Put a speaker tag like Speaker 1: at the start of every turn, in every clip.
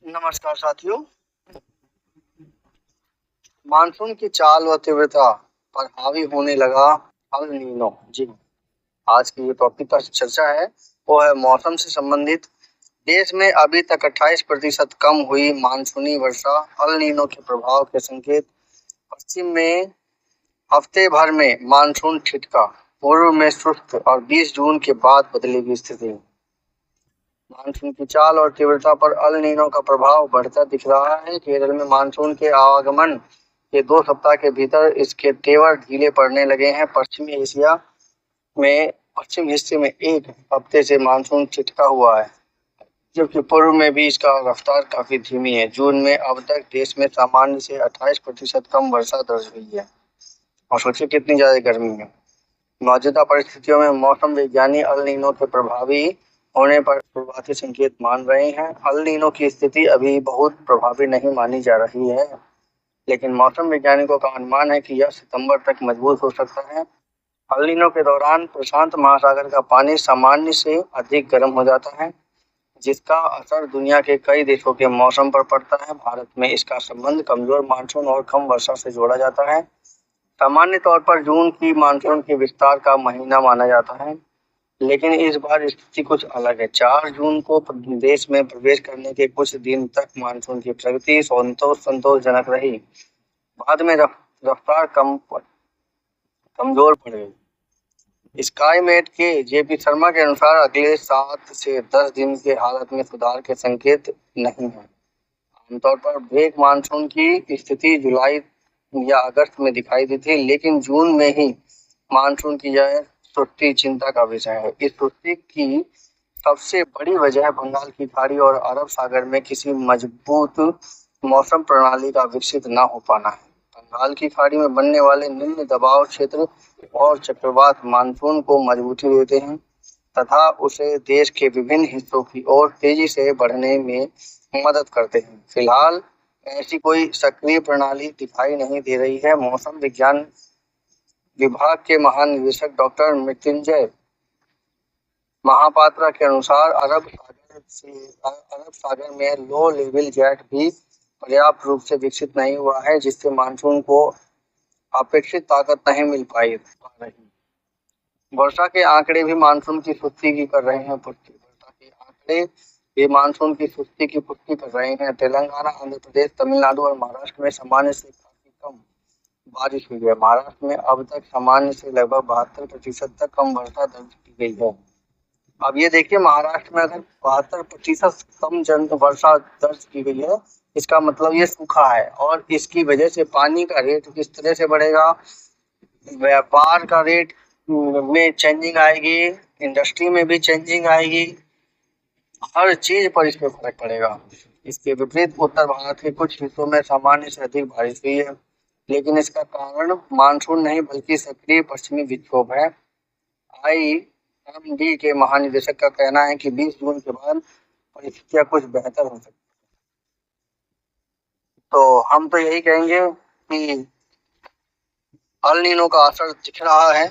Speaker 1: नमस्कार साथियों। मानसून की चाल व तीव्रता पर हावी होने लगा अल नीनो। जी, आज की जो टॉपिक पर चर्चा है वो है मौसम से संबंधित। देश में अभी तक 28% कम हुई मानसूनी वर्षा, अल नीनो के प्रभाव के संकेत। पश्चिम में हफ्ते भर में मानसून ठिठका, पूर्व में सुस्त और 20 जून के बाद बदलेगी स्थिति। मानसून की चाल और तीव्रता पर अल नीनो का प्रभाव बढ़ता दिख रहा है। केरल में मानसून के आगमन के 2 सप्ताह के भीतर इसके तेवर ढीले पड़ने लगे हैं। पश्चिमी एशिया में पश्चिम हिस्से में एक हफ्ते से मानसून चिटका हुआ है, जबकि पूर्व में भी इसका रफ्तार काफी धीमी है। जून में अब तक देश में सामान्य से 28% कम वर्षा दर्ज हुई है। और सोचिए कितनी ज्यादा गर्मी है। मौजूदा परिस्थितियों में मौसम विज्ञानी अल नीनो के प्रभावी होने पर शुरुआती संकेत मान रहे हैं। अल नीनो की स्थिति अभी बहुत प्रभावी नहीं मानी जा रही है, लेकिन मौसम वैज्ञानिकों का अनुमान है कि यह सितंबर तक मजबूत हो सकता है। अल नीनो के दौरान प्रशांत महासागर का पानी सामान्य से अधिक गर्म हो जाता है, जिसका असर दुनिया के कई देशों के मौसम पर पड़ता है। भारत में इसका संबंध कमजोर मानसून और कम वर्षा से जोड़ा जाता है। सामान्य तौर पर जून की मानसून के विस्तार का महीना माना जाता है, लेकिन इस बार स्थिति कुछ अलग है। 4 जून को देश में प्रवेश करने के कुछ दिन तक मानसून की प्रगति संतोषजनक रही। बाद में रफ्तार कमजोर पड़ गई। स्काईमेट के जेपी शर्मा के अनुसार अगले 7 से 10 दिन के हालत में सुधार के संकेत नहीं है। आमतौर पर ब्रेक मानसून की स्थिति जुलाई या अगस्त में दिखाई दी थी, लेकिन जून में ही मानसून की यह सुस्ती चिंता का विषय है। इस सुस्ती की सबसे बड़ी वजह बंगाल की खाड़ी और अरब सागर में किसी मजबूत मौसम प्रणाली का विकसित न हो पाना है। बंगाल की खाड़ी में बनने वाले निम्न दबाव क्षेत्र और चक्रवात मानसून को मजबूती देते हैं तथा उसे देश के विभिन्न हिस्सों की ओर तेजी से बढ़ने में मदद करते हैं। फिलहाल ऐसी कोई सक्रिय प्रणाली दिखाई नहीं दे रही है। मौसम विज्ञान विभाग के महानिदेशक डॉक्टर मृत्युंजय महापात्रा के अनुसार अरब सागर में लो लेवल जेट भी पर्याप्त रूप से विकसित नहीं हुआ है, जिससे मानसून को अपेक्षित ताकत नहीं मिल पा रही। वर्षा के आंकड़े भी मानसून की सुस्ती की कर रहे हैं पुष्टि वर्षा के आंकड़े भी मानसून की सुस्ती की पुष्टि कर रहे हैं। तेलंगाना, आंध्र प्रदेश, तमिलनाडु और महाराष्ट्र में सामान्य से काफी कम बारिश हुई है। महाराष्ट्र में अब तक सामान्य से लगभग 72% तक कम वर्षा दर्ज की गई है। अब ये देखिए, महाराष्ट्र में अगर 72% कम जन वर्षा दर्ज की गई है, इसका मतलब ये सूखा है और इसकी वजह से पानी का रेट किस तरह से बढ़ेगा, व्यापार का रेट में चेंजिंग आएगी, इंडस्ट्री में भी चेंजिंग आएगी, हर चीज पर इस पे फर्क पड़ेगा। इसके विपरीत उत्तर भारत के कुछ हिस्सों में सामान्य से अधिक बारिश हुई है, लेकिन इसका कारण मानसून नहीं बल्कि सक्रिय पश्चिमी विक्षोभ है। आईएमडी के महानिदेशक का कहना है कि 20 जून के बाद परिस्थितियां कुछ बेहतर हो सकती। तो हम तो यही कहेंगे कि अल नीनो का असर दिख रहा है।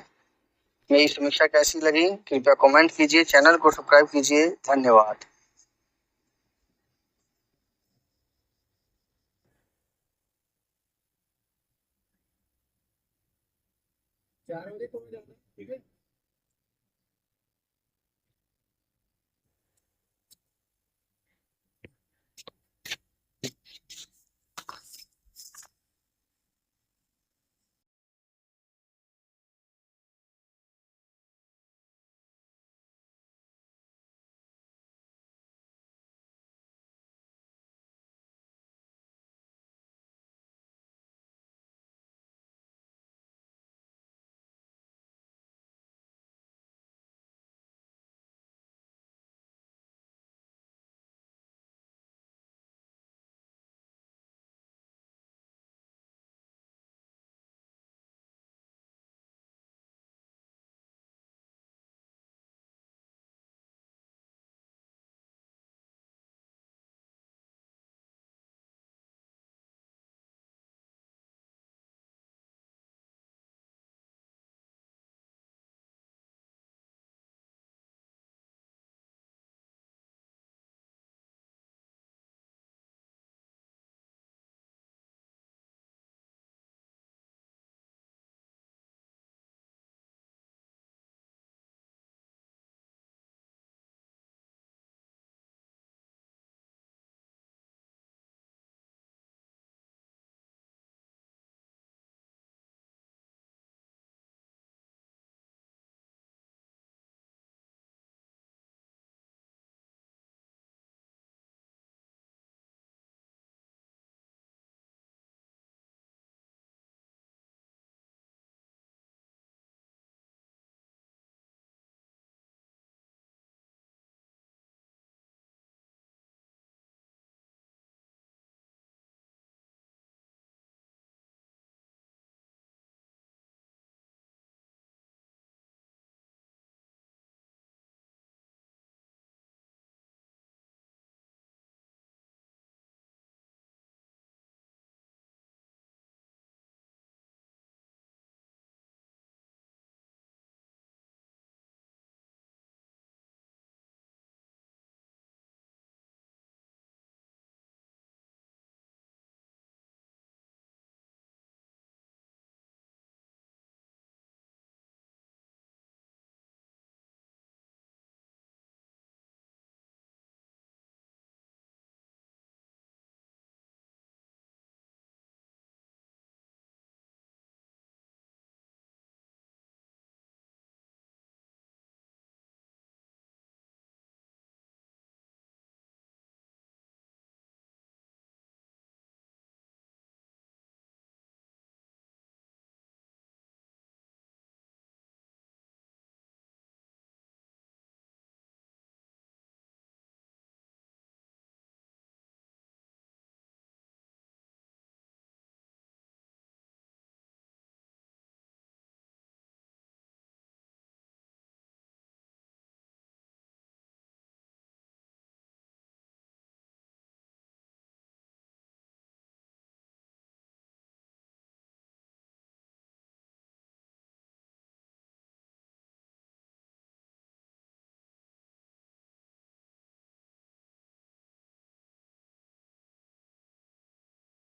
Speaker 1: मेरी समीक्षा कैसी लगी कृपया कमेंट कीजिए, चैनल को सब्सक्राइब कीजिए। धन्यवाद।
Speaker 2: चार बजे तो हो जाता है, ठीक है।